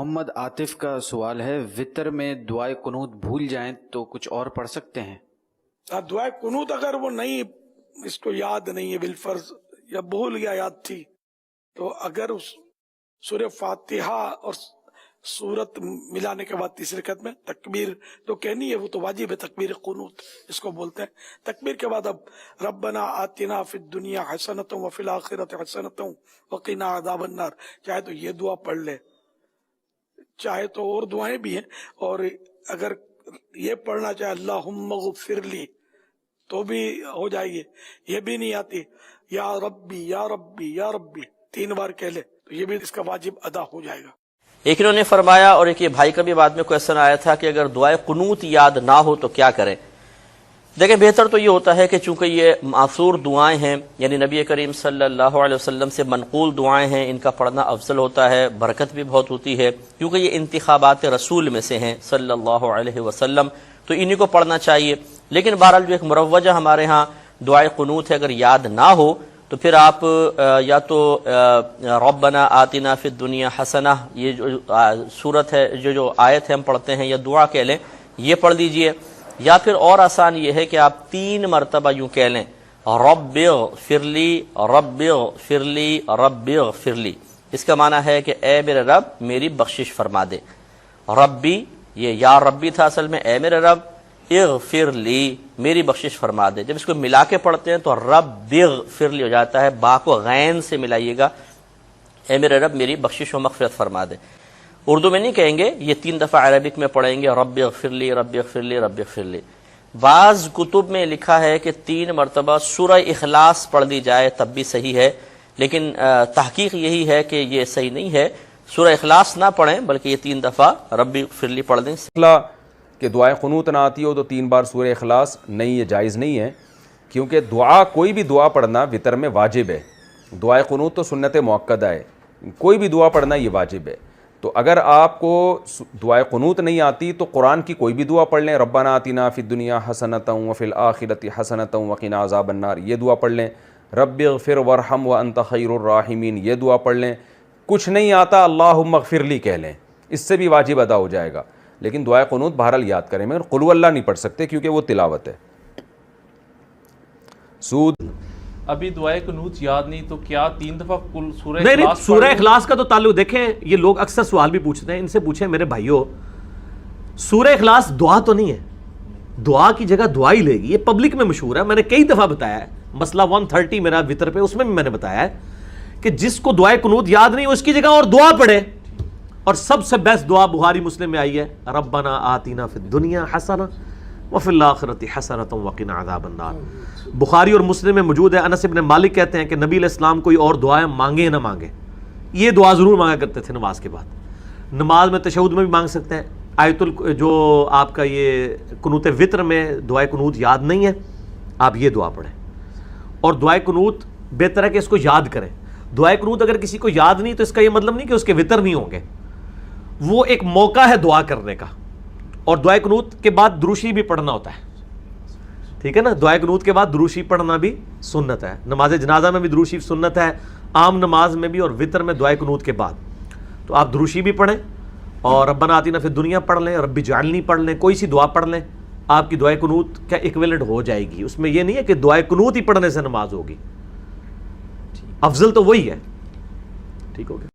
محمد عاطف کا سوال ہے، وطر میں دعائے قنوت بھول جائیں تو کچھ اور پڑھ سکتے ہیں؟ دعائے قنوت اگر وہ نہیں، اس کو یاد نہیں ہے بالفرض یا بھول گیا یاد تھی، تو اگر اس سورہ فاتحہ اور سورت ملانے کے بعد تیسری رکعت میں تکبیر تو کہنی ہے، وہ تو واجب ہے، تکبیر قنوت اس کو بولتے ہیں۔ تکبیر کے بعد اب ربنا آتنا فی الدنیا حسنۃ وفی الآخرۃ حسنۃ وقنا عذاب النار، چاہے تو یہ دعا پڑھ لے، چاہے تو اور دعائیں بھی ہیں، اور اگر یہ پڑھنا چاہے اللہم اغفر لی تو بھی ہو جائے گی۔ یہ بھی نہیں آتی یا ربی یا ربی یا ربی 3 بار کہہ لے تو یہ بھی اس کا واجب ادا ہو جائے گا۔ ایک انہوں نے فرمایا، اور ایک یہ بھائی کا بھی بعد میں کویسچن آیا تھا کہ اگر دعائے قنوت یاد نہ ہو تو کیا کریں؟ دیکھیں، بہتر تو یہ ہوتا ہے کہ چونکہ یہ معصور دعائیں ہیں، یعنی نبی کریم صلی اللہ علیہ وسلم سے منقول دعائیں ہیں، ان کا پڑھنا افضل ہوتا ہے، برکت بھی بہت ہوتی ہے، کیونکہ یہ انتخابات رسول میں سے ہیں صلی اللہ علیہ وسلم، تو انہی کو پڑھنا چاہیے۔ لیکن بہرحال جو ایک مروجہ ہمارے ہاں دعائے قنوت ہے، اگر یاد نہ ہو تو پھر آپ یا تو ربنا آتنا فی الدنیا حسنہ، یہ جو صورت ہے، جو آیت ہے ہم پڑھتے ہیں، یا دعا کہہ لیں، یہ پڑھ لیجئے، یا پھر اور آسان یہ ہے کہ آپ 3 مرتبہ یوں کہہ لیں رب اغفر لی رب اغفر لی رب اغفر لی۔ اس کا معنی ہے کہ اے میرے رب میری بخشش فرما دے۔ ربی، یہ یا ربی تھا اصل میں، اے میرے رب، اغفر لی میری بخشش فرما دے۔ جب اس کو ملا کے پڑھتے ہیں تو رب اغفر لی ہو جاتا ہے، با کو غین سے ملائیے گا، اے میرے رب میری بخشش و مغفرت فرما دے۔ اردو میں نہیں کہیں گے، یہ 3 دفعہ عربک میں پڑھیں گے رب اغفر لی رب اغفر لی رب اغفر لی۔ بعض کتب میں لکھا ہے کہ 3 مرتبہ سورہ اخلاص پڑھ دی جائے تب بھی صحیح ہے، لیکن تحقیق یہی ہے کہ یہ صحیح نہیں ہے، سورہ اخلاص نہ پڑھیں بلکہ یہ 3 دفعہ رب اغفر لی پڑھ دیں۔ کہ دعائے قنوت نہ آتی ہو تو 3 بار سورہ اخلاص نہیں، یہ جائز نہیں ہے، کیونکہ دعا، کوئی بھی دعا پڑھنا وطر میں واجب ہے۔ دعائے قنوت تو سنت مؤکدہ ہے، کوئی بھی دعا پڑھنا یہ واجب ہے۔ تو اگر آپ کو دعائے قنوت نہیں آتی تو قرآن کی کوئی بھی دعا پڑھ لیں، ربنا آتنا فی الدنیا حسنۃ وفی الآخرۃ حسنۃ وقنا عذاب النار، یہ دعا پڑھ لیں۔ رب اغفر وارحم وانت خیر الراحمین، یہ دعا پڑھ لیں۔ کچھ نہیں آتا اللہم اغفر لی کہہ لیں، اس سے بھی واجب ادا ہو جائے گا، لیکن دعائے قنوت بہرحال یاد کریں، مگر قل اللہ نہیں پڑھ سکتے کیونکہ وہ تلاوت ہے۔ سود ابھی دعائے قنوت یاد نہیں تو کیا 3 دفعہ کل سورہ نہیں اخلاص سورہ اخلاص کا تو تعلق، دیکھیں یہ لوگ اکثر سوال بھی پوچھتے ہیں، ان سے پوچھیں میرے بھائیوں، سورہ اخلاص دعا تو نہیں ہے، دعا کی جگہ دعا ہی لے گی، یہ پبلک میں مشہور ہے، میں نے کئی دفعہ بتایا ہے، مسئلہ 130 میرا وطر پہ، اس میں بھی میں نے بتایا ہے کہ جس کو دعائے قنوت یاد نہیں اس کی جگہ اور دعا پڑھے، اور سب سے بیسٹ دعا بخاری مسلم میں آئی ہے ربنا آتنا فی الدنیا حسنہ وفی الآخرۃ حسنۃ وقنا عذاب النار، بخاری اور مسلم میں موجود ہے۔ انس بن مالک کہتے ہیں کہ نبی علیہ السلام کوئی اور دعائیں مانگے نہ مانگے، یہ دعا ضرور مانگا کرتے تھے نماز کے بعد، نماز میں تشہد میں بھی مانگ سکتے ہیں۔ آیت جو آپ کا یہ قنوت وطر میں دعائے قنوت یاد نہیں ہے، آپ یہ دعا پڑھیں، اور دعائے قنوت بہتر ہے کہ اس کو یاد کریں۔ دعائے قنوت اگر کسی کو یاد نہیں تو اس کا یہ مطلب نہیں کہ اس کے وطر نہیں ہوں گے، وہ ایک موقع ہے دعا کرنے کا، اور دعائے قنوت کے بعد دروشی بھی پڑھنا ہوتا ہے، ٹھیک ہے نا، دعائے قنوت کے بعد دروشی پڑھنا بھی سنت ہے، نماز جنازہ میں بھی دروشی سنت ہے، عام نماز میں بھی، اور وطر میں دعائے قنوت کے بعد تو آپ دروشی بھی پڑھیں، اور ربنا آتنا فی الدنیا پڑھ لیں، ربی جعلنی پڑھ لیں، کوئی سی دعا پڑھ لیں، آپ کی دعائے قنوت کا ایکویلنٹ ہو جائے گی۔ اس میں یہ نہیں ہے کہ دعائے قنوت ہی پڑھنے سے نماز ہوگی، افضل تو وہی ہے، ٹھیک ہو گیا۔